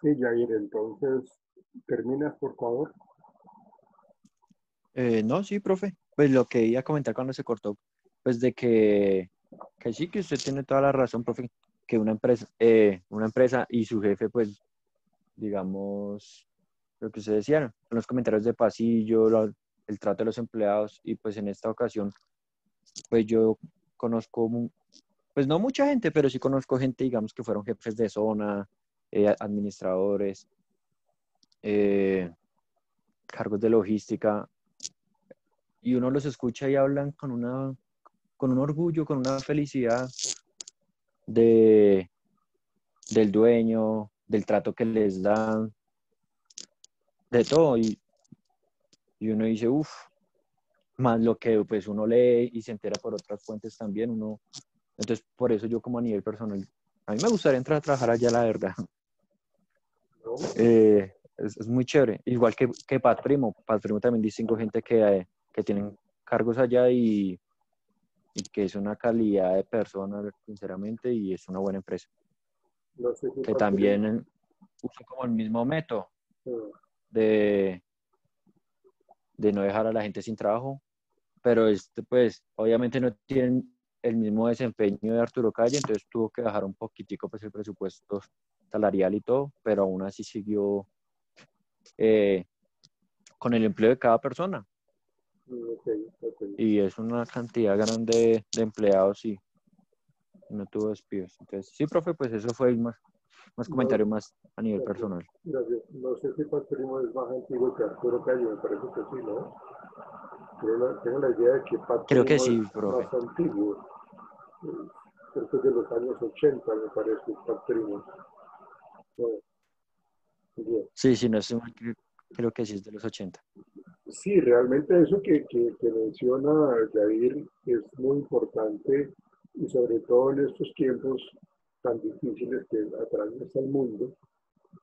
Sí, Jair, entonces, ¿terminas, por favor? No, sí, profe. Pues lo que iba a comentar cuando se cortó, pues de que sí, que usted tiene toda la razón, profe, que una empresa y su jefe, pues, digamos, lo que usted decía, ¿no? Los comentarios de pasillo, el trato de los empleados, y pues en esta ocasión, pues yo conozco, pues no mucha gente, pero sí conozco gente, digamos, que fueron jefes de zona, administradores, eh, cargos de logística, y uno los escucha y hablan con un orgullo, con una felicidad de, del dueño, del trato que les dan, de todo. Y uno dice, uff, más lo que pues uno lee y se entera por otras fuentes también, entonces por eso yo como a nivel personal, a mí me gustaría entrar a trabajar allá, la verdad. ¿No? Es muy chévere, igual que Pat Primo también distingo gente que tienen cargos allá y que es una calidad de persona, sinceramente, y es una buena empresa. No sé si Que Patrick, también usa como el mismo método eh, de, de no dejar a la gente sin trabajo, pero pues obviamente no tienen el mismo desempeño de Arturo Calle, entonces tuvo que bajar un poquitico pues el presupuesto salarial y todo, pero aún así siguió eh, con el empleo de cada persona, ok, ok. y es una cantidad grande de empleados y no tuvo despidos. Entonces, sí, profe, pues eso fue más No, comentario más a nivel gracias, personal. gracias. No sé si Patrick es más antiguo que Arturo Calle, me parece que sí, ¿no? Tengo la idea de que Creo que Patrick es sí, profe. más antiguo. Creo que es de los años 80, me parece, Patrick. No, bien. Sí, sí, no estoy mal, creo que sí es de los 80. Sí, realmente eso que menciona Jair es muy importante y sobre todo en estos tiempos tan difíciles que atraviesa el mundo,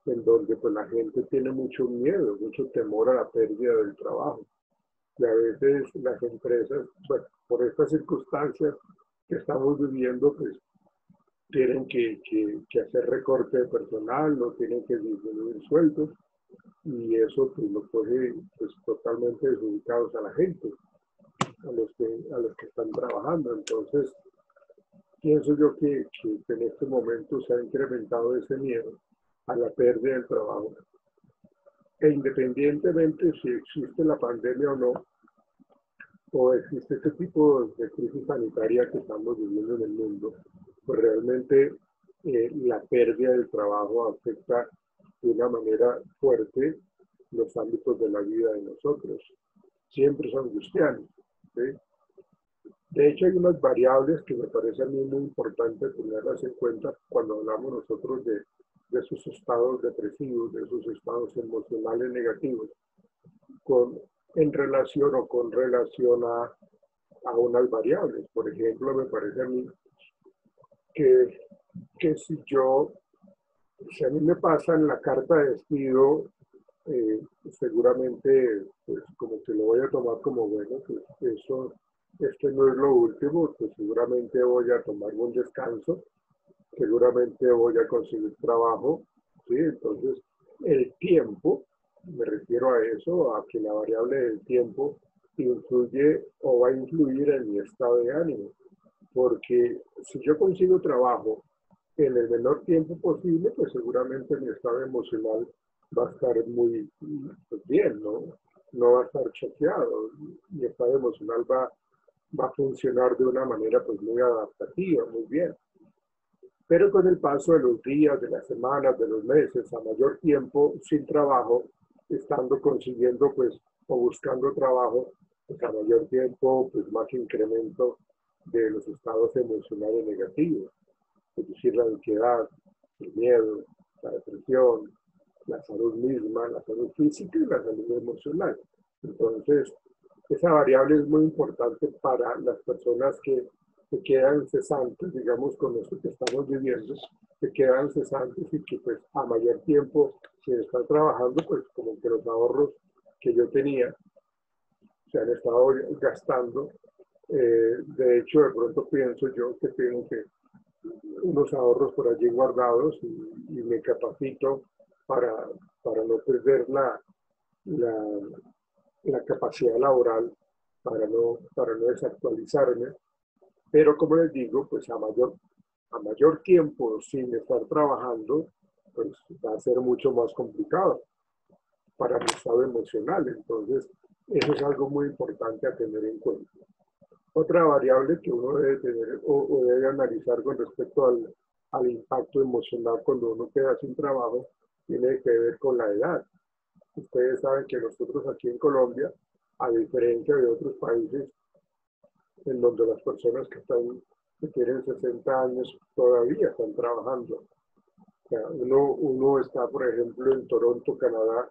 en donde pues la gente tiene mucho miedo, mucho temor a la pérdida del trabajo. Y a veces las empresas, bueno, por estas circunstancias que estamos viviendo, pues tienen que hacer recorte de personal, no tienen que disminuir sueldos y eso pues lo pone pues, totalmente desubicados a la gente, a los que están trabajando. Entonces, pienso yo que en este momento se ha incrementado ese miedo a la pérdida del trabajo. E independientemente si existe la pandemia o no, o existe este tipo de crisis sanitaria que estamos viviendo en el mundo, pues realmente la pérdida del trabajo afecta de una manera fuerte los ámbitos de la vida de nosotros. Siempre son angustiantes. ¿Sí? De hecho, hay unas variables que me parece a mí muy importante tenerlas en cuenta cuando hablamos nosotros de esos estados depresivos, de esos estados emocionales negativos, con, en relación o con relación a unas variables. Por ejemplo, me parece a mí que, que si a mí me pasan la carta de despido, seguramente, pues como que lo voy a tomar como bueno, pues eso, esto no es lo último, pues seguramente voy a tomar un descanso, seguramente voy a conseguir trabajo, ¿sí? Entonces, el tiempo, me refiero a eso, a que la variable del tiempo influye o va a influir en mi estado de ánimo, porque si yo consigo trabajo en el menor tiempo posible, pues seguramente mi estado emocional va a estar muy pues bien, ¿no? No va a estar choqueado, mi estado emocional va a funcionar de una manera pues muy adaptativa, muy bien. Pero con el paso de los días, de las semanas, de los meses, a mayor tiempo sin trabajo, estando consiguiendo pues o buscando trabajo, pues a mayor tiempo pues más incremento de los estados emocionales negativos, es decir, la ansiedad, el miedo, la depresión, la salud misma, la salud física y la salud emocional. Entonces, esa variable es muy importante para las personas que se quedan cesantes, digamos, con esto que estamos viviendo, se quedan cesantes y que pues a mayor tiempo se está trabajando, pues como que los ahorros que yo tenía se han estado gastando. De hecho, de pronto pienso yo que tengo que unos ahorros por allí guardados y me capacito para, para no perder la, la capacidad laboral, para no desactualizarme. Pero como les digo, pues a mayor tiempo sin estar trabajando, pues va a ser mucho más complicado para mi estado emocional. Entonces, eso es algo muy importante a tener en cuenta. Otra variable que uno debe tener o debe analizar con respecto al impacto emocional cuando uno queda sin trabajo tiene que ver con la edad. Ustedes saben que nosotros aquí en Colombia, a diferencia de otros países en donde las personas que tienen 60 años todavía están trabajando. O sea, uno está, por ejemplo, en Toronto, Canadá,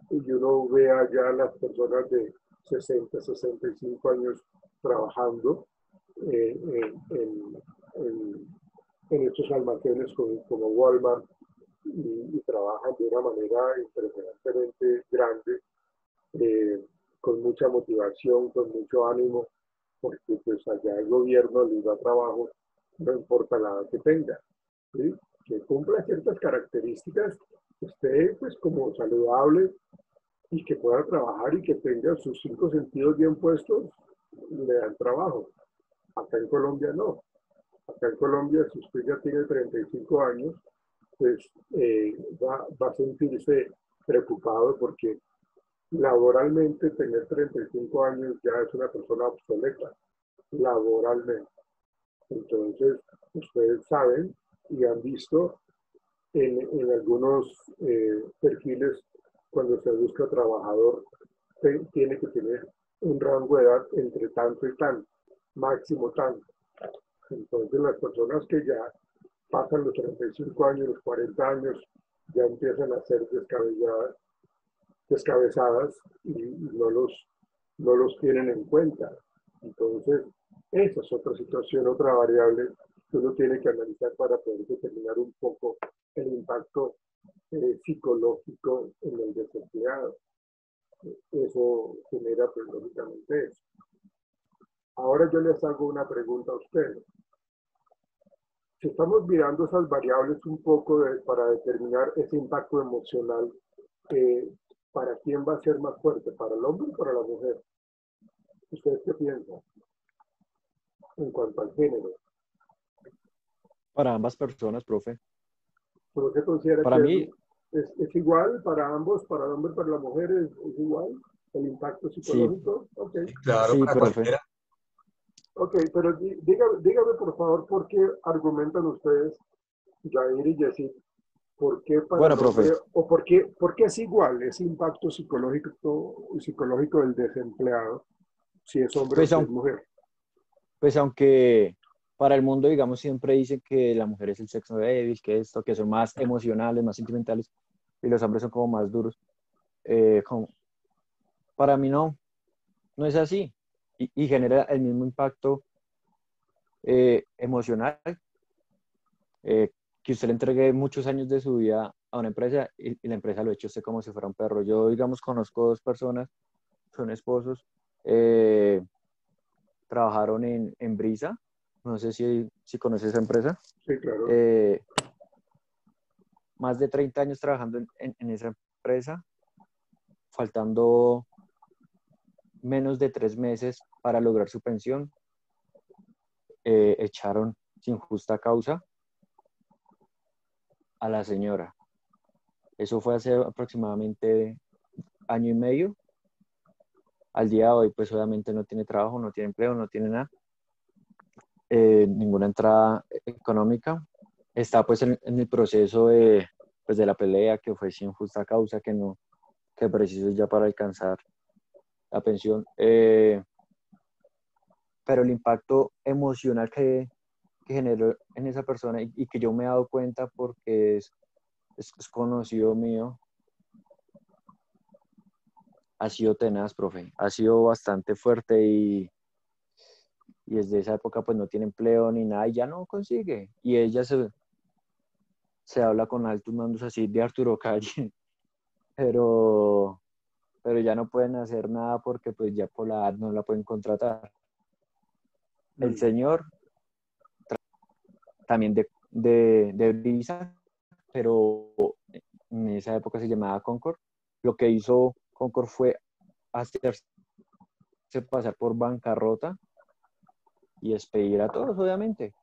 y uno ve allá las personas de 60, 65 años trabajando en, en estos almacenes como Walmart y trabajan de una manera impresionantemente grande, eh, con mucha motivación, con mucho ánimo, porque pues allá el gobierno les da trabajo, no importa la edad que tenga, ¿sí? Que cumpla ciertas características, esté pues como saludable y que pueda trabajar y que tenga sus 5 sentidos bien puestos, le dan trabajo. Acá en Colombia no. Acá en Colombia, si usted ya tiene 35 años, pues va a sentirse preocupado porque laboralmente tener 35 años ya es una persona obsoleta, laboralmente. Entonces, ustedes saben y han visto en algunos perfiles cuando se busca trabajador, tiene que tener un rango de edad entre tanto y tanto, máximo tanto. Entonces, las personas que ya pasan los 35 años, los 40 años, ya empiezan a ser descabezadas y no los tienen en cuenta. Entonces, esa es otra situación, otra variable que uno tiene que analizar para poder determinar un poco el impacto psicológico en el desempleado. Eso genera, pues, lógicamente eso. Ahora yo les hago una pregunta a ustedes. Si estamos mirando esas variables un poco para determinar ese impacto emocional, eh, ¿para quién va a ser más fuerte? ¿Para el hombre o para la mujer? ¿Ustedes qué piensan en cuanto al género? Para ambas personas, profe. ¿Pero qué considera Para que mí, es igual para ambos, para el hombre y para la mujer es igual? ¿El impacto sí, psicológico? Ok. Claro, sí, para profe. cualquiera. Ok, pero dígame por favor por qué argumentan ustedes, Jair y Jessy, por qué para Bueno, el profe, hombre, o por qué es igual ese impacto psicológico del desempleado, si es hombre o pues, si es mujer. pues aunque para el mundo, digamos, siempre dicen que la mujer es el sexo débil, que esto, que son más emocionales, más sentimentales, y los hombres son como más duros. Como, para mí no es así. Y genera el mismo impacto emocional, que usted le entregue muchos años de su vida a una empresa y la empresa lo eche a usted como si fuera un perro. Yo, digamos, conozco dos personas, son esposos, eh, trabajaron en Brisa, no sé si conoce esa empresa. Sí, claro. Eh, Más de 30 años trabajando en esa empresa, faltando menos de 3 meses para lograr su pensión, echaron sin justa causa a la señora. Eso fue hace aproximadamente año y medio. Al día de hoy, pues obviamente no tiene trabajo, no tiene empleo, no tiene nada, ninguna entrada económica. Está pues en el proceso pues, de la pelea, que fue sin justa causa, que preciso ya para alcanzar la pensión. Pero el impacto emocional que generó en esa persona y que yo me he dado cuenta porque es conocido mío, ha sido tenaz, profe. Ha sido bastante fuerte y desde esa época pues no tiene empleo ni nada y ya no consigue. Y ella se habla con altos mandos así de Arturo Calle, pero, pero ya no pueden hacer nada porque pues ya por la edad no la pueden contratar. El señor también de Brisa, pero en esa época se llamaba Concord. Lo que hizo Concord fue hacerse pasar por bancarrota y despedir a todos, obviamente.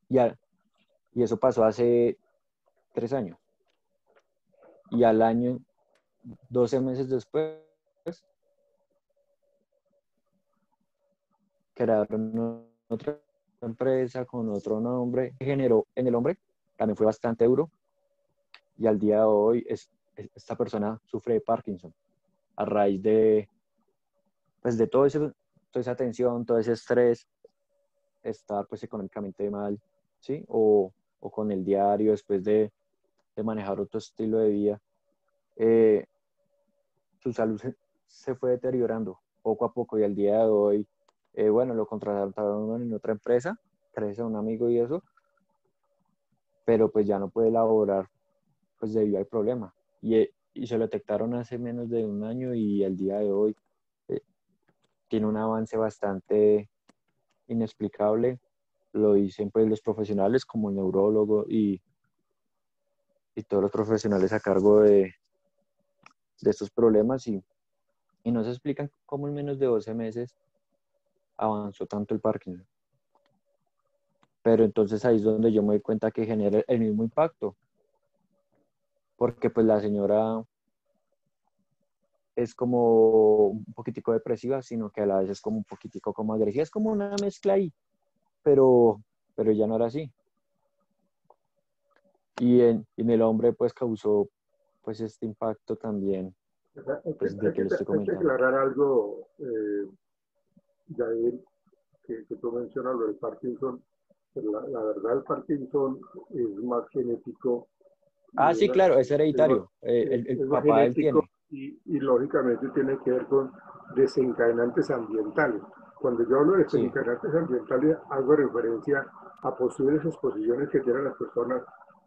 Y eso pasó hace 3 años. Y al año, 12 meses después, crearon otra empresa con otro nombre. Generó en el hombre, también fue bastante duro. Y al día de hoy, esta persona sufre de Parkinson a raíz de, pues, de toda esa tensión, todo ese estrés, estar pues económicamente mal, ¿sí? O con el diario después de manejar otro estilo de vida. Su salud se fue deteriorando poco a poco y al día de hoy, bueno, lo contrataron en otra empresa, gracias a un amigo y eso, pero pues ya no puede elaborar pues debido al problema. Y se lo detectaron hace menos de un año y al día de hoy tiene un avance bastante inexplicable. Lo dicen pues los profesionales como el neurólogo y todos los profesionales a cargo de estos problemas y no se explican cómo en menos de 12 meses avanzó tanto el Parkinson. Pero entonces ahí es donde yo me doy cuenta que genera el mismo impacto, porque pues la señora es como un poquitico depresiva, sino que a la vez es como un poquitico como agresiva, es como una mezcla ahí, pero ya no era así. Y en el hombre pues causó pues este impacto también, pues de que le estoy Hay que comentando. aclarar algo, Jair, que tú mencionas lo del Parkinson. Pero la verdad, el Parkinson es más genético y Ah, sí, claro, es hereditario. El es más papá él genético tiene. y lógicamente tiene que ver con desencadenantes ambientales. Cuando yo hablo de Sí. desencadenantes ambientales, hago referencia a posibles exposiciones que tienen las personas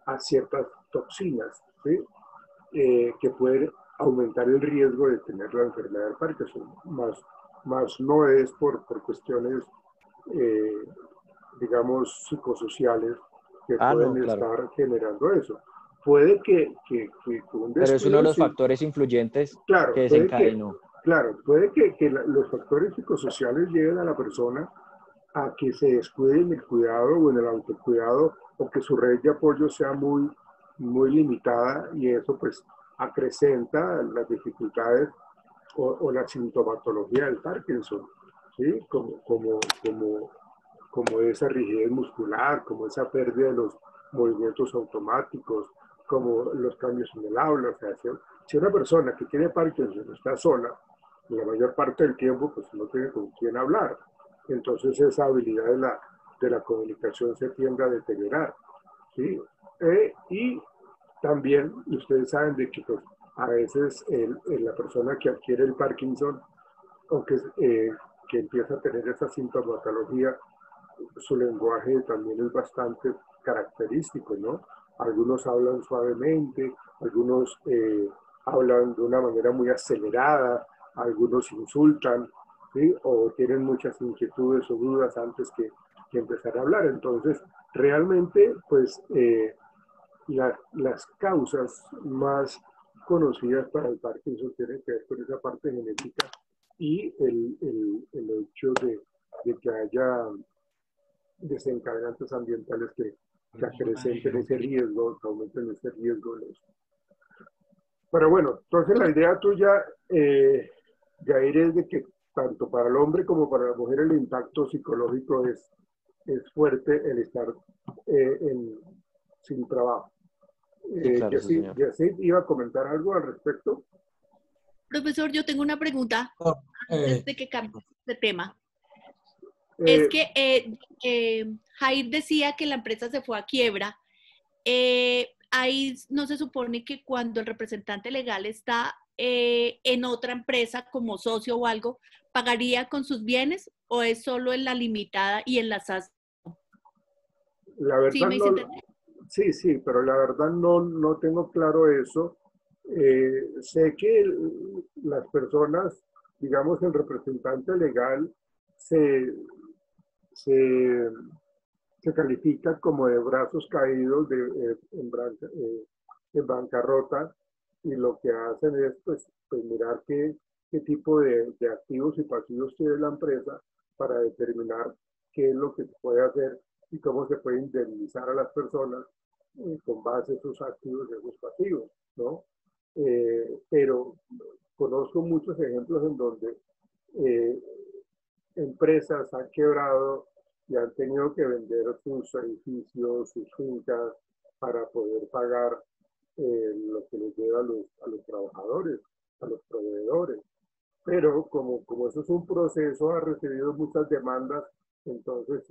a ciertas toxinas, ¿sí? Que pueden aumentar el riesgo de tener la enfermedad de Parkinson, más no es por cuestiones, eh, digamos, psicosociales que Ah, no, pueden claro. estar generando eso. Puede que un Pero es uno de descuido, los sí, factores influyentes que claro, desencadenó. puede que los factores psicosociales lleven a la persona a que se descuide en el cuidado o en el autocuidado o que su red de apoyo sea muy limitada y eso pues acrecenta las dificultades o la sintomatología del Parkinson, ¿sí? Como esa rigidez muscular, como esa pérdida de los movimientos automáticos, como los cambios en el habla. O sea, si una persona que tiene Parkinson está sola, la mayor parte del tiempo pues no tiene con quién hablar. Entonces esa habilidad de la comunicación se tiende a deteriorar, ¿sí? Y también ustedes saben de que pues, a veces la persona que adquiere el Parkinson o que empieza a tener esa sintomatología, su lenguaje también es bastante característico, ¿no? Algunos hablan suavemente, algunos hablan de una manera muy acelerada, algunos insultan, ¿sí? O tienen muchas inquietudes o dudas antes que empezar a hablar. Entonces, realmente, pues, las causas más conocidas para el Parkinson tienen que ver con esa parte genética y el hecho de que haya desencadenantes ambientales que acrecenten ese riesgo, que aumenten ese riesgo. Pero bueno, entonces la idea tuya, Jair, es de que tanto para el hombre como para la mujer el impacto psicológico es fuerte el estar sin trabajo. Sí, claro, sí, señor. Yacid iba a comentar algo al respecto. Profesor, yo tengo una pregunta antes de que cambiemos de tema. Es Eh, que Jair decía que la empresa se fue a quiebra. Ahí no se supone que cuando el representante legal está en otra empresa como socio o algo, ¿pagaría con sus bienes o es solo en la limitada y en la SAS? la ¿Sí verdad me hice no, entender? sí, pero la verdad no tengo claro eso. Sé que las personas, digamos, el representante legal se, se, se califica como de brazos caídos, en bancarrota y lo que hacen es pues mirar qué tipo de activos y pasivos tiene la empresa para determinar qué es lo que se puede hacer y cómo se puede indemnizar a las personas con base en sus activos y esos pasivos, ¿no? Pero conozco muchos ejemplos en donde eh, empresas han quebrado y han tenido que vender sus edificios, sus fincas, para poder pagar lo que les debe a los trabajadores, a los proveedores. Pero como eso es un proceso, ha recibido muchas demandas, entonces,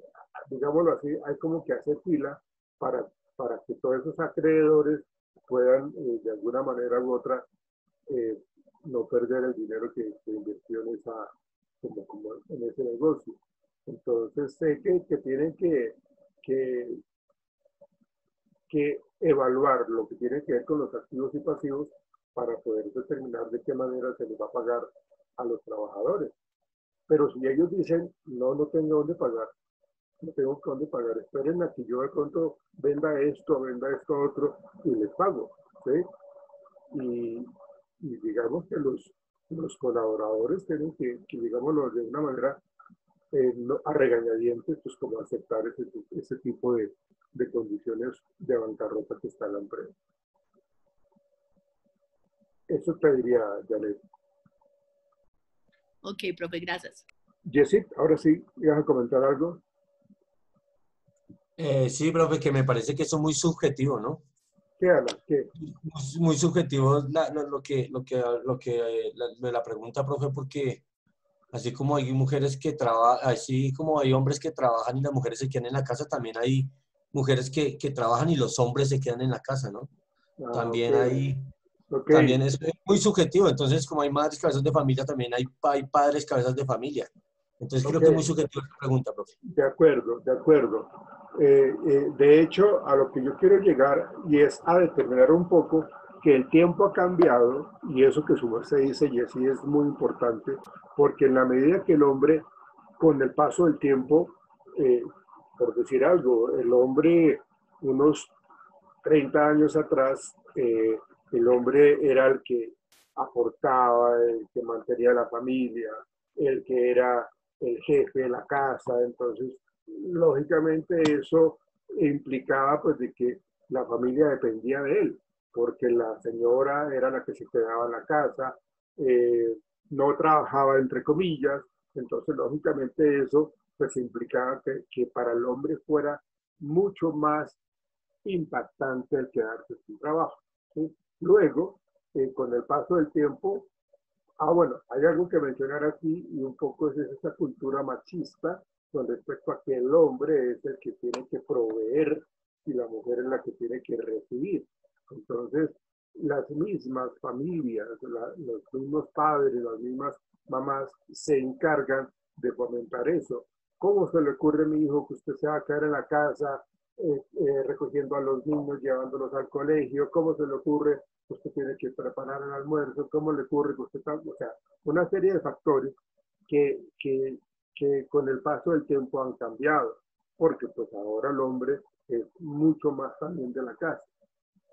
digámoslo así, hay como que hacer fila para, para que todos esos acreedores puedan, de alguna manera u otra, eh, no perder el dinero que invirtió en, como en ese negocio. Entonces, sé que tienen que, que evaluar lo que tiene que ver con los activos y pasivos para poder determinar de qué manera se les va a pagar a los trabajadores. Pero si ellos dicen, no, no tengo dónde pagar, no tengo dónde pagar, esperen a que yo de pronto venda esto otro y les pago, ¿sí? Y digamos que los colaboradores tienen que, digámoslo de una manera, no, a regañadientes, pues como aceptar ese tipo de condiciones de bancarrota que está en la empresa. Eso te diría, Janet. Ok, profe, gracias. Jessy, ahora sí, ¿ibas a comentar algo? Sí, profe, que me parece que eso es muy subjetivo, ¿no? ¿Qué, Ana? ¿Qué? Muy subjetivo la pregunta, profe, porque así como hay mujeres que trabajan, así como hay hombres que trabajan y las mujeres se quedan en la casa, también hay mujeres que trabajan y los hombres se quedan en la casa, ¿no? Ah, También okay. también es muy subjetivo. Entonces, como hay madres cabezas de familia, también hay padres cabezas de familia. Entonces, creo que es muy subjetiva esta pregunta, profe. De acuerdo, de acuerdo. De hecho, a lo que yo quiero llegar y es a determinar un poco que el tiempo ha cambiado y eso que su merced dice, Jessy, es muy importante porque en la medida que el hombre, con el paso del tiempo, eh, por decir algo, el hombre unos 30 años atrás, el hombre era el que aportaba, el que mantenía la familia, el que era el jefe de la casa. Entonces, lógicamente eso implicaba pues de que la familia dependía de él, porque la señora era la que se quedaba en la casa, no trabajaba entre comillas, entonces lógicamente eso pues implicaba que para el hombre fuera mucho más impactante el quedarse sin trabajo, ¿sí? Luego, con el paso del tiempo, bueno, hay algo que mencionar aquí y un poco es esa cultura machista con respecto a que el hombre es el que tiene que proveer y la mujer es la que tiene que recibir. Entonces, las mismas familias, los mismos padres, las mismas mamás se encargan de fomentar eso. ¿Cómo se le ocurre a mi hijo que usted se va a quedar en la casa recogiendo a los niños, llevándolos al colegio? ¿Cómo se le ocurre que usted tiene que preparar el almuerzo? ¿Cómo le ocurre que usted está? O sea, una serie de factores que con el paso del tiempo han cambiado, porque pues ahora el hombre es mucho más también de la casa.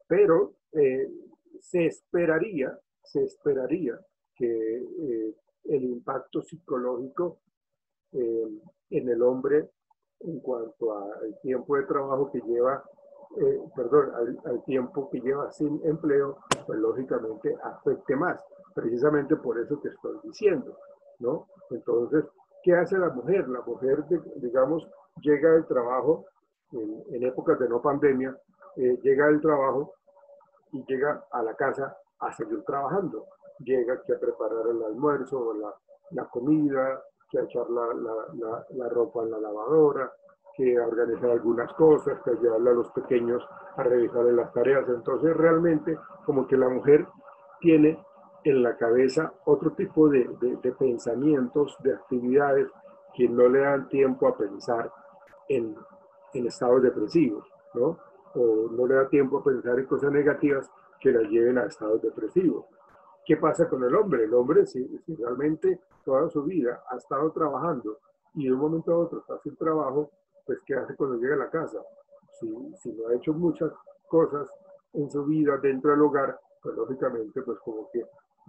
Pero se esperaría que el impacto psicológico eh, en el hombre en cuanto al tiempo de trabajo que lleva, perdón, al tiempo que lleva sin empleo, pues lógicamente afecte más, precisamente por eso que estoy diciendo, ¿no? Entonces, ¿qué hace la mujer? La mujer, digamos, llega del trabajo, en épocas de no pandemia, llega del trabajo y llega a la casa a seguir trabajando. Llega que a preparar el almuerzo, la comida, que a echar la ropa en la lavadora, que a organizar algunas cosas, que a llevarle a los pequeños a revisar las tareas. Entonces realmente como que la mujer tiene en la cabeza otro tipo de pensamientos, de actividades que no le dan tiempo a pensar en, en estados depresivos, ¿no? O no le da tiempo a pensar en cosas negativas que la lleven a estados depresivos. ¿Qué pasa con el hombre? El hombre, si realmente toda su vida ha estado trabajando y de un momento a otro está sin trabajo, pues ¿qué hace cuando llega a la casa? Si no ha hecho muchas cosas en su vida dentro del hogar, pues lógicamente pues como que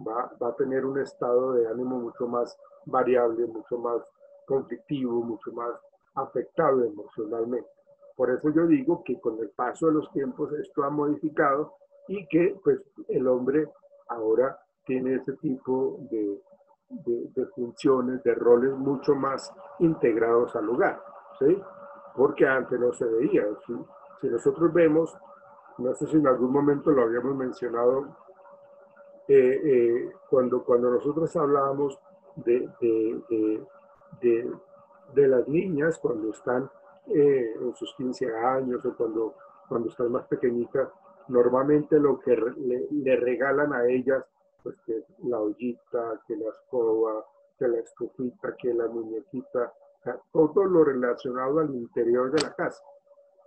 va a tener un estado de ánimo mucho más variable, mucho más conflictivo, mucho más afectado emocionalmente. Por eso yo digo que con el paso de los tiempos esto ha modificado y que pues el hombre ahora tiene ese tipo de funciones, de roles mucho más integrados al hogar, ¿sí? Porque antes no se veía. Si nosotros vemos, no sé si en algún momento lo habíamos mencionado, cuando nosotros hablábamos de, de, de, de, de las niñas, cuando están en sus 15 años o cuando están más pequeñitas, normalmente lo que le regalan a ellas, pues que la ollita, que la escoba, que la estufita, que la muñequita, o sea, todo lo relacionado al interior de la casa.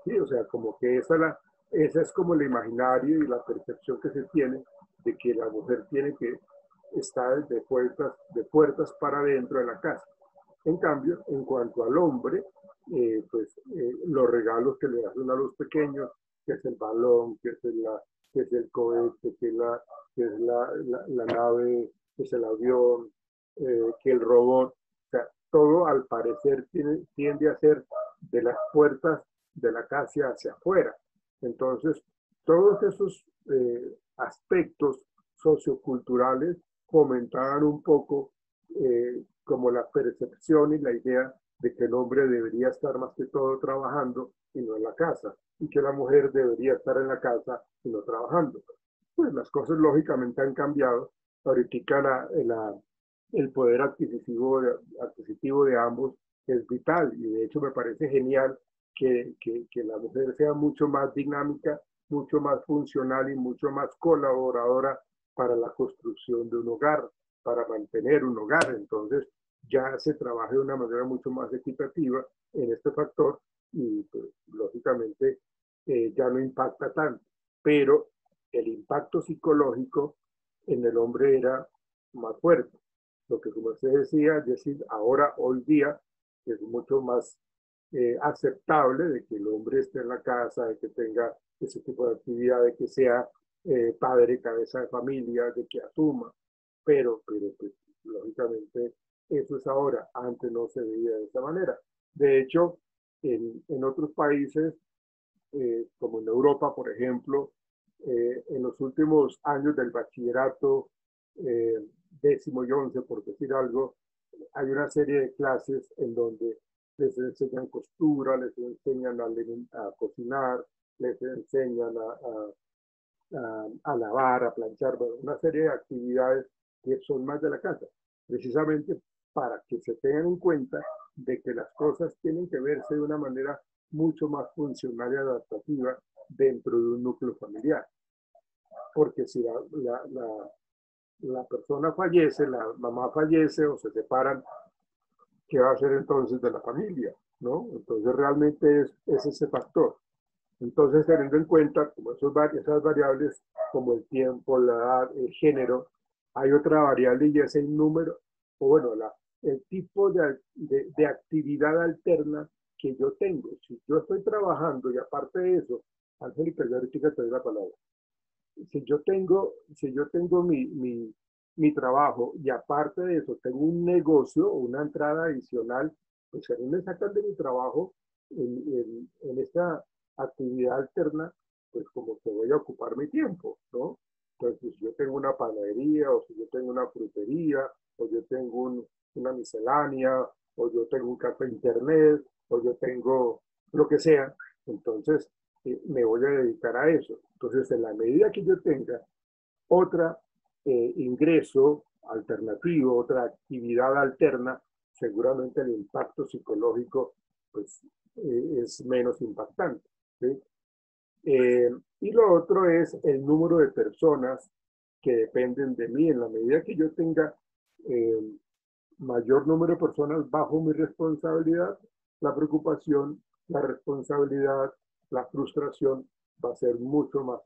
¿Sí? O sea, como que esa es como el imaginario y la percepción que se tiene de que la mujer tiene que estar de puertas para adentro de la casa. En cambio, en cuanto al hombre, los regalos que le hacen a los pequeños, que es el balón, que es el cohete, que es la nave, que es el avión, que el robot, o sea, todo al parecer tiende a ser de las puertas de la casa hacia afuera. Entonces, todos esos aspectos socioculturales fomentaban un poco como la percepción y la idea de que el hombre debería estar más que todo trabajando y no en la casa, y que la mujer debería estar en la casa y no trabajando. Pues las cosas lógicamente han cambiado. Ahorita el poder adquisitivo de ambos es vital y de hecho me parece genial que la mujer sea mucho más dinámica, mucho más funcional y mucho más colaboradora para la construcción de un hogar, para mantener un hogar. Entonces ya se trabaja de una manera mucho más equitativa en este factor y pues, lógicamente ya no impacta tanto. Pero el impacto psicológico en el hombre era más fuerte. Lo que como usted decía, es decir, ahora, hoy día, es mucho más aceptable de que el hombre esté en la casa, de que tenga ese tipo de actividad, de que sea padre, cabeza de familia, de que asuma, pero pues, lógicamente eso es ahora, antes no se veía de esa manera. De hecho, en otros países, como en Europa, por ejemplo, en los últimos años del bachillerato, décimo y 11, por decir algo, hay una serie de clases en donde les enseñan costura, les enseñan a cocinar, les enseñan a lavar, a planchar, bueno, una serie de actividades que son más de la casa, precisamente para que se tengan en cuenta de que las cosas tienen que verse de una manera mucho más funcional y adaptativa dentro de un núcleo familiar. Porque si la persona fallece, la mamá fallece o se separan, ¿qué va a hacer entonces de la familia? ¿No? Entonces realmente es ese factor. Entonces, teniendo en cuenta como esas variables, como el tiempo, la edad, el género, hay otra variable y es el número, o bueno, el tipo de actividad alterna que yo tengo. Si yo estoy trabajando y aparte de eso, Angélica, ya ahorita te doy la palabra. Si yo tengo mi trabajo y aparte de eso tengo un negocio o una entrada adicional, pues a mí me sacan de mi trabajo en esta actividad alterna, pues como que voy a ocupar mi tiempo, ¿no? Entonces, si yo tengo una panadería, o si yo tengo una frutería, o yo tengo una miscelánea, o yo tengo un café internet, o yo tengo lo que sea, entonces me voy a dedicar a eso. Entonces, en la medida que yo tenga otra ingreso alternativo, otra actividad alterna, seguramente el impacto psicológico pues, es menos impactante. ¿Sí? Y lo otro es el número de personas que dependen de mí. En la medida que yo tenga mayor número de personas bajo mi responsabilidad, la preocupación, la responsabilidad, la frustración va a ser mucho más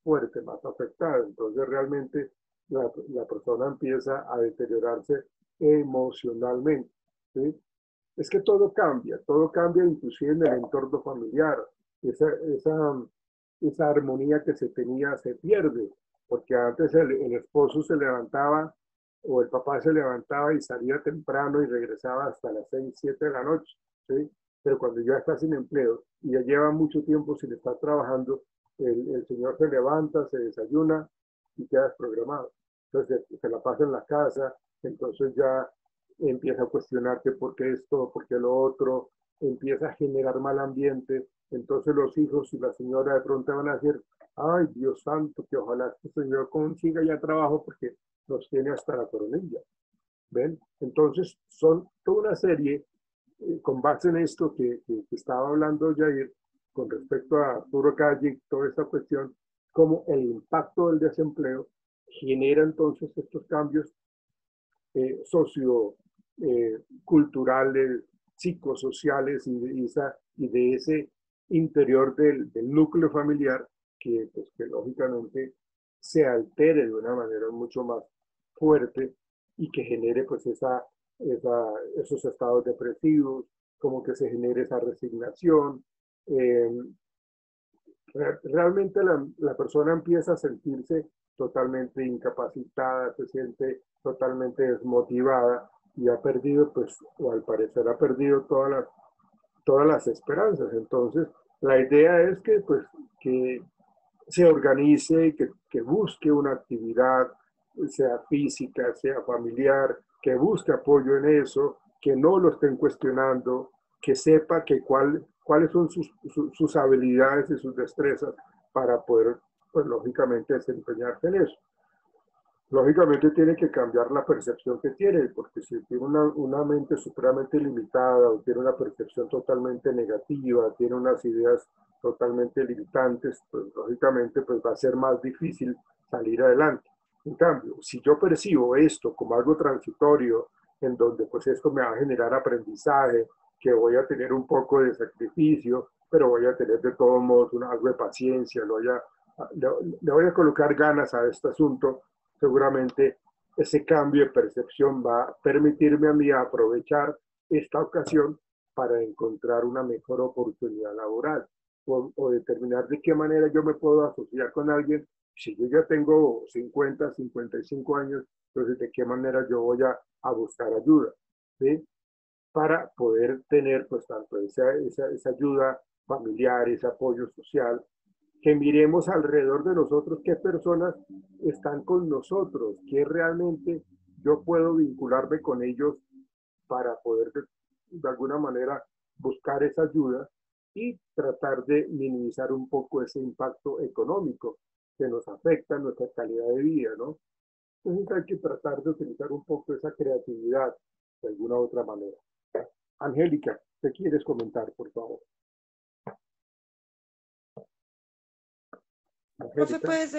fuerte, más afectada. Entonces realmente la persona empieza a deteriorarse emocionalmente. ¿Sí? Es que todo cambia inclusive en el entorno familiar. Esa esa armonía que se tenía se pierde, porque antes el esposo se levantaba o el papá se levantaba y salía temprano y regresaba hasta las 6, 7 de la noche, ¿sí? Pero cuando ya está sin empleo y ya lleva mucho tiempo sin estar trabajando, el señor se levanta, se desayuna y queda desprogramado. Entonces se la pasa en la casa, entonces ya empieza a cuestionarte por qué esto, por qué lo otro, empieza a generar mal ambiente. Entonces los hijos y la señora de pronto van a decir, ay Dios santo, que ojalá este señor consiga ya trabajo porque nos tiene hasta la coronilla. ¿Ven? Entonces son toda una serie, con base en esto que estaba hablando Jair, con respecto a Arturo Calle, toda esta cuestión, cómo el impacto del desempleo genera entonces estos cambios socioculturales, psicosociales y de ese interior del núcleo familiar que, pues, que lógicamente se altere de una manera mucho más fuerte y que genere pues esos estados depresivos, como que se genere esa resignación. Realmente la persona empieza a sentirse totalmente incapacitada, se siente totalmente desmotivada y ha perdido, pues, o al parecer ha perdido todas las esperanzas. Entonces, la idea es que, pues, que se organice, que busque una actividad, sea física, sea familiar, que busque apoyo en eso, que no lo estén cuestionando, que sepa cuáles son sus habilidades y sus destrezas para poder, pues lógicamente, desempeñarse en eso. Lógicamente tiene que cambiar la percepción que tiene, porque si tiene una mente supremamente limitada o tiene una percepción totalmente negativa, tiene unas ideas totalmente limitantes, pues lógicamente pues va a ser más difícil salir adelante. En cambio, si yo percibo esto como algo transitorio, en donde pues esto me va a generar aprendizaje, que voy a tener un poco de sacrificio, pero voy a tener de todos modos algo de paciencia, le voy a colocar ganas a este asunto, seguramente ese cambio de percepción va a permitirme a mí aprovechar esta ocasión para encontrar una mejor oportunidad laboral o determinar de qué manera yo me puedo asociar con alguien. Si yo ya tengo 50, 55 años, entonces de qué manera yo voy a buscar ayuda, ¿sí? Para poder tener pues tanto esa ayuda familiar, ese apoyo social, que miremos alrededor de nosotros qué personas están con nosotros, qué realmente yo puedo vincularme con ellos para poder de alguna manera buscar esa ayuda y tratar de minimizar un poco ese impacto económico que nos afecta en nuestra calidad de vida, ¿no? Entonces hay que tratar de utilizar un poco esa creatividad de alguna u otra manera. Angélica, ¿te quieres comentar, por favor? Profe, pues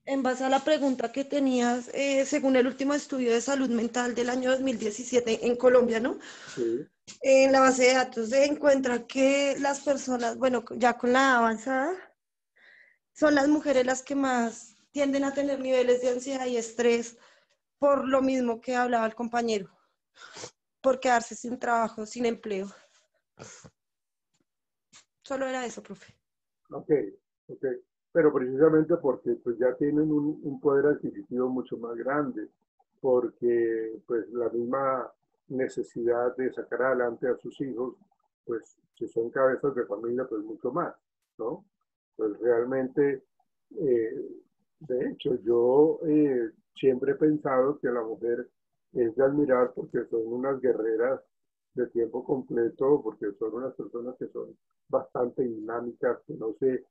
en base a la pregunta que tenías, según el último estudio de salud mental del año 2017 en Colombia, ¿no? Sí. En la base de datos se encuentra que las personas, bueno, ya con la avanzada, son las mujeres las que más tienden a tener niveles de ansiedad y estrés por lo mismo que hablaba el compañero, por quedarse sin trabajo, sin empleo. Solo era eso, profe. Ok. Pero precisamente porque pues ya tienen un poder adquisitivo mucho más grande, porque pues la misma necesidad de sacar adelante a sus hijos, pues si son cabezas de familia, pues mucho más, ¿no? Pues realmente, de hecho, yo siempre he pensado que la mujer es de admirar porque son unas guerreras de tiempo completo, porque son unas personas que son bastante dinámicas, que no se,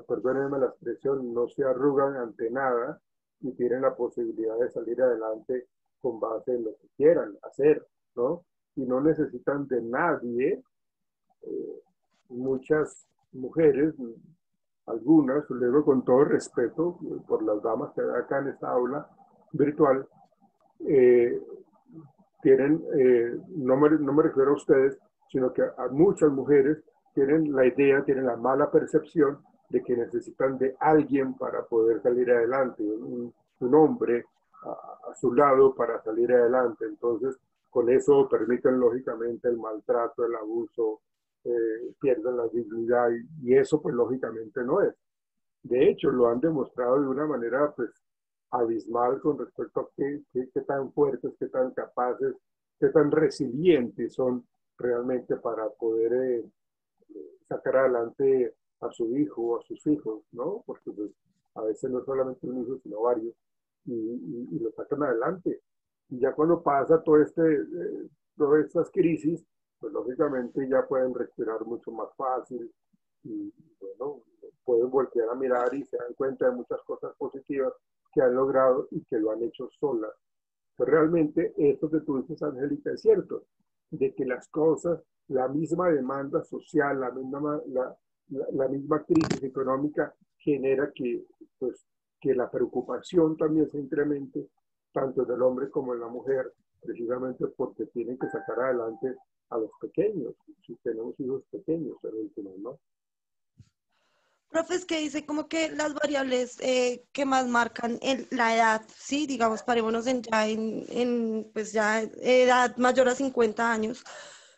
perdónenme la expresión, no se arrugan ante nada y tienen la posibilidad de salir adelante con base en lo que quieran hacer, ¿no? Y no necesitan de nadie. Muchas mujeres, algunas, luego con todo respeto por las damas que hay acá en esta aula virtual, tienen, no me refiero a ustedes, sino que a muchas mujeres tienen la idea, tienen la mala percepción de que necesitan de alguien para poder salir adelante, un hombre a su lado para salir adelante. Entonces, con eso permiten lógicamente el maltrato, el abuso, pierden la dignidad y eso pues lógicamente no es. De hecho, lo han demostrado de una manera pues abismal con respecto a qué tan fuertes, qué tan capaces, qué tan resilientes son realmente para poder sacar adelante a su hijo o a sus hijos, ¿no? Porque pues, a veces no solamente un hijo, sino varios, y lo sacan adelante. Y ya cuando pasa todas estas crisis, pues lógicamente ya pueden respirar mucho más fácil y bueno, pueden voltear a mirar y se dan cuenta de muchas cosas positivas que han logrado y que lo han hecho solas. Pues realmente esto que tú dices, Angélica, es cierto, de que las cosas, la misma demanda social, la misma crisis económica genera pues, que la preocupación también se incremente, tanto en el hombre como en la mujer, precisamente porque tienen que sacar adelante a los pequeños, si tenemos hijos pequeños, pero último, ¿no? Profe, es que dice como que las variables que más marcan la edad, sí, digamos, parémonos pues ya edad mayor a 50 años,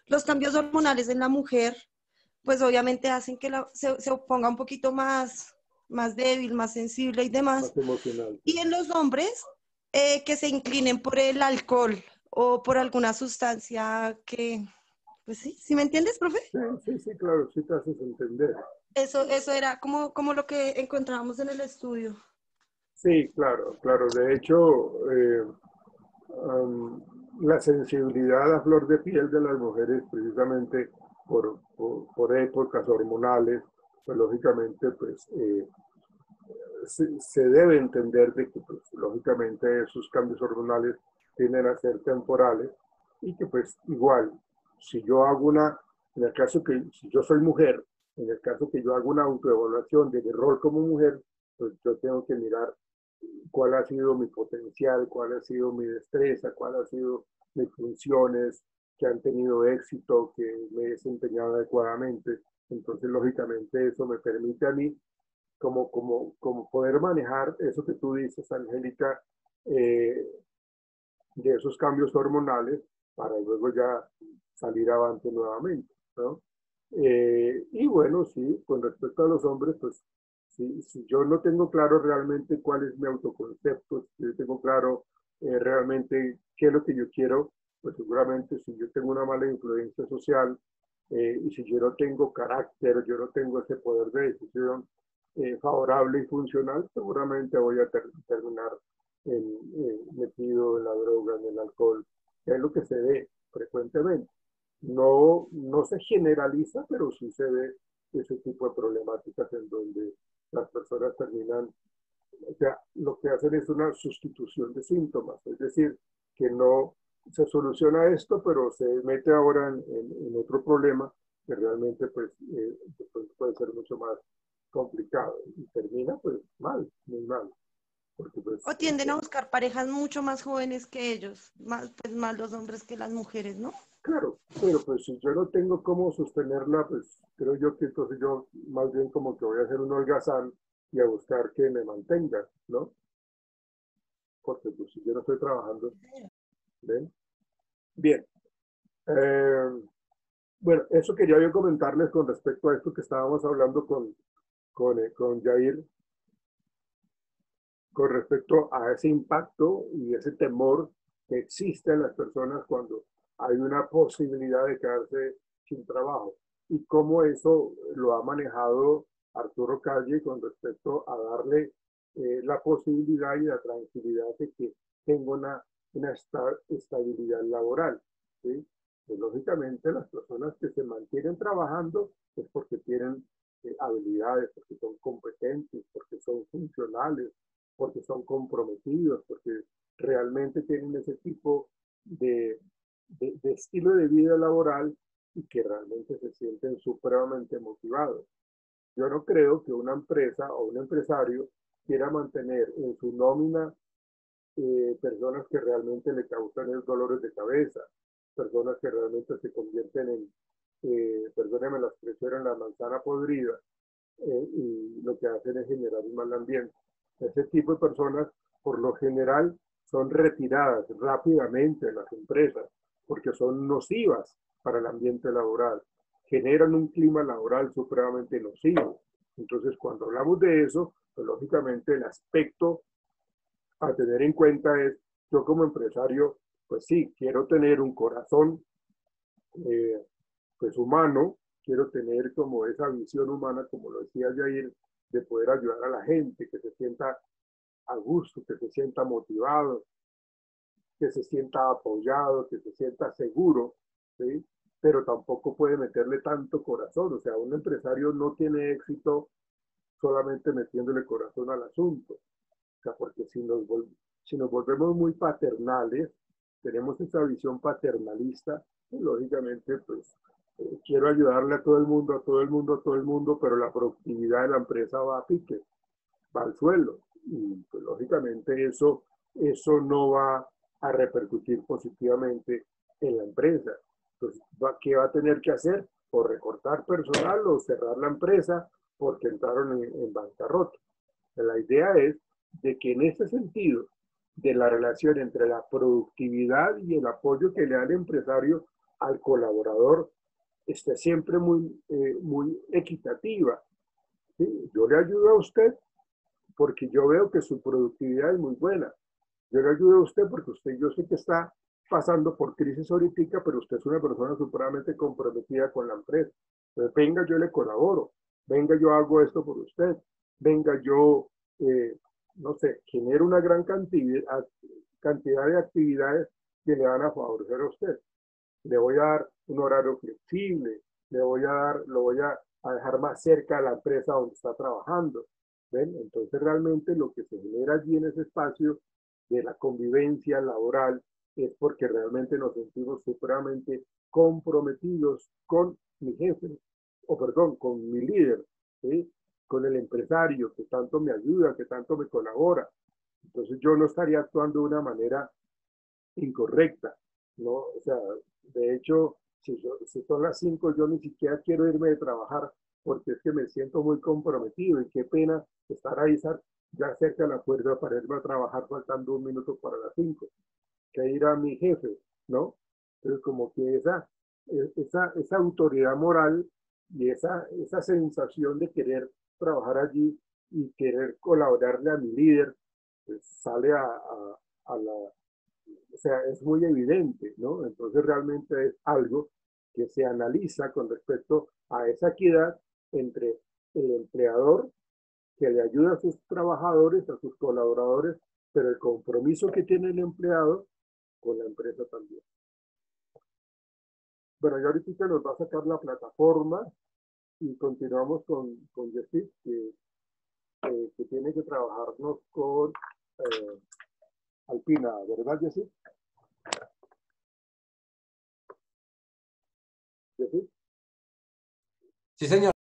los cambios hormonales en la mujer, pues obviamente hacen que se ponga un poquito más débil, más sensible y demás. Más emocional. Y en los hombres, que se inclinen por el alcohol o por alguna sustancia que, pues sí, ¿sí me entiendes, profe? Sí, claro, sí te haces entender. Eso era como lo que encontrábamos en el estudio. Sí, claro. De hecho, la sensibilidad a flor de piel de las mujeres, precisamente por épocas hormonales, pues lógicamente, pues se debe entender de que, pues, lógicamente, esos cambios hormonales tienden a ser temporales y que, pues, igual, si yo hago en el caso que, si yo soy mujer, en el caso que yo hago una autoevaluación de mi rol como mujer, pues yo tengo que mirar cuál ha sido mi potencial, cuál ha sido mi destreza, cuál ha sido mis funciones que han tenido éxito, que me he desempeñado adecuadamente. Entonces, lógicamente, eso me permite a mí como poder manejar eso que tú dices, Angélica, eh, de esos cambios hormonales para luego ya salir avante nuevamente, ¿no? Y bueno, sí, con respecto a los hombres, pues si yo no tengo claro realmente cuál es mi autoconcepto, si yo tengo claro realmente qué es lo que yo quiero, pues seguramente si yo tengo una mala influencia social y si yo no tengo carácter, yo no tengo ese poder de decisión favorable y funcional, seguramente voy a terminar metido en la droga, en el alcohol, que es lo que se ve frecuentemente. No se generaliza, pero sí se ve ese tipo de problemáticas en donde las personas terminan, o sea, lo que hacen es una sustitución de síntomas, es decir, que no se soluciona esto, pero se mete ahora en otro problema que realmente pues, puede ser mucho más complicado y termina pues mal, muy mal. Porque, pues, O tienden a buscar parejas mucho más jóvenes que ellos, más los hombres que las mujeres, ¿no? claro, pero pues si yo no tengo cómo sostenerla, pues creo yo que entonces yo más bien como que voy a hacer un holgazán y a buscar que me mantenga, ¿no? Porque pues si yo no estoy trabajando, ¿ven? Bien. Eh, bueno, eso quería yo comentarles con respecto a esto que estábamos hablando con Jair, con respecto a ese impacto y ese temor que existe en las personas cuando hay una posibilidad de quedarse sin trabajo y cómo eso lo ha manejado Arturo Calle con respecto a darle la posibilidad y la tranquilidad de que tenga una estabilidad laboral, ¿sí? Pues, lógicamente las personas que se mantienen trabajando es porque tienen habilidades, porque son competentes, porque son funcionales, porque son comprometidos, porque realmente tienen ese tipo de estilo de vida laboral y que realmente se sienten supremamente motivados. Yo no creo que una empresa o un empresario quiera mantener en su nómina personas que realmente le causan dolores de cabeza, personas que realmente se convierten perdónenme la expresión, en la manzana podrida, y lo que hacen es generar un mal ambiente. Ese tipo de personas, por lo general, son retiradas rápidamente de las empresas porque son nocivas para el ambiente laboral, generan un clima laboral supremamente nocivo. Entonces, cuando hablamos de eso, pues lógicamente el aspecto a tener en cuenta es, yo como empresario, pues sí, quiero tener un corazón pues humano, quiero tener como esa visión humana, como lo decía Jair, de poder ayudar a la gente, que se sienta a gusto, que se sienta motivado, que se sienta apoyado, que se sienta seguro, ¿sí? Pero tampoco puede meterle tanto corazón. O sea, un empresario no tiene éxito solamente metiéndole corazón al asunto. O sea, porque si nos volvemos muy paternales, tenemos esa visión paternalista, pues, lógicamente, pues, quiero ayudarle a todo el mundo, a todo el mundo, a todo el mundo, pero la productividad de la empresa va a pique, va al suelo. Y pues, lógicamente eso no va a repercutir positivamente en la empresa. Entonces, ¿qué va a tener que hacer? O recortar personal o cerrar la empresa porque entraron en bancarrota. La idea es de que en ese sentido, de la relación entre la productividad y el apoyo que le da el empresario al colaborador, esté siempre muy equitativa. ¿Sí? Yo le ayudo a usted porque yo veo que su productividad es muy buena. Yo le ayudo a usted porque yo sé que está pasando por crisis ahorita, pero usted es una persona supremamente comprometida con la empresa. Entonces, venga, yo le colaboro. Venga, yo hago esto por usted. Venga, yo, no sé, genero una gran cantidad de actividades que le van a favorecer a usted. Le voy a dar un horario flexible, lo voy a dejar más cerca de la empresa donde está trabajando. ¿Ven? Entonces realmente lo que se genera allí en ese espacio de la convivencia laboral es porque realmente nos sentimos supremamente comprometidos con mi jefe, o perdón, con mi líder, ¿sí? Con el empresario que tanto me ayuda, que tanto me colabora. Entonces yo no estaría actuando de una manera incorrecta, ¿no? O sea, de hecho, si son las 5, yo ni siquiera quiero irme de trabajar porque es que me siento muy comprometido y qué pena estar ahí ya cerca de la puerta para irme a trabajar faltando 1 minuto para las 5, que dirá mi jefe, ¿no? Entonces, como que esa autoridad moral y esa sensación de querer trabajar allí y querer colaborarle a mi líder, pues sale a la, o sea, es muy evidente, ¿no? Entonces realmente es algo que se analiza con respecto a esa equidad entre el empleador que le ayuda a sus trabajadores, a sus colaboradores, pero el compromiso que tiene el empleado con la empresa también. Bueno, ya ahorita nos va a sacar la plataforma y continuamos con Jessy, que tiene que trabajarnos con Alpina, ¿verdad, Jessy? Sí, señor.